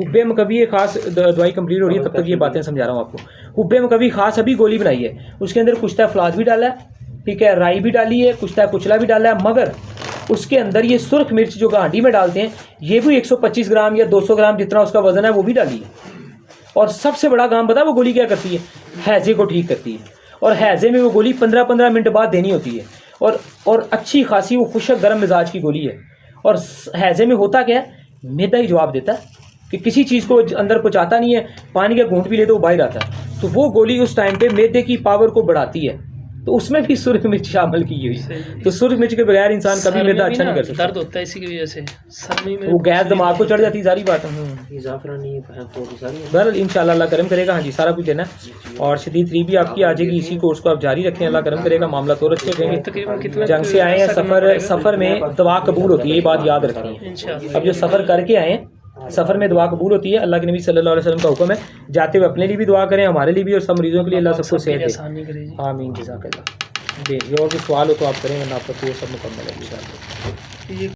हुब्बे मकवी खास दवाई कंप्लीट हो रही है तब तक ये बातें समझा रहा हूँ आपको। हुब्बे मकवी खास अभी गोली बनाई है, उसके अंदर कुश्ता फलाद भी डाला है, ठीक है, राई भी डाली है, कुश्ता कुचला भी डाला है, मगर उसके अंदर ये सुर्ख मिर्च जो हांडी में डालते हैं ये भी 125 ग्राम या 200 ग्राम जितना उसका वजन है वो भी डाली है। और सबसे बड़ा काम पता है वो गोली क्या करती है? हैजे को ठीक करती है। और हैजे में वो गोली 15-15 मिनट बाद देनी होती है। और अच्छी खासी वो खुशक गर्म मिजाज की गोली है। और हैजे में होता क्या है, मैदा ही जवाब देता है कि किसी चीज़ को अंदर पहुँचाता नहीं है, पानी का घूंट भी ले तो वो बाहर आता है। तो वो गोली उस टाइम पे मैदे की पावर को बढ़ाती है, तो उसमें भी सुर्ख मिर्च शामिल की हुई। तो सुर्ख मिर्च के बगैर इंसान कभी मैदा अच्छा नहीं कर सकता। दर्द होता है इसी की वजह से, सर में वो गैस दिमाग को चढ़ जाती है, सारी बात। बहरहाल इंशाल्लाह अल्लाह करम करेगा। हाँ जी, सारा कुछ देना है। और शदीद 3 भी आपकी आ जाएगी। इसी कोर्स को आप जारी रखें, अल्लाह करम करेगा, मामला तो अच्छे रहेंगे। जंग से आए हैं, सफ़र में दवा कबूल होती है, ये बात याद रखनी है। अब जो सफ़र करके आए हैं, सफ़र में दुआ कबूल होती है। अल्लाह के नबी सल्लल्लाहु अलैहि वसल्लम का हुक्म है, जाते हुए अपने लिए भी दुआ करें, हमारे लिए भी, और सब मरीजों के लिए अल्लाह सबको सेहत दे। आमीन, जज़ाकल्लाह। जी, और भी सवाल हो तो आप करें, वरना आपका तो सब मुकम्मल है इंशाअल्लाह।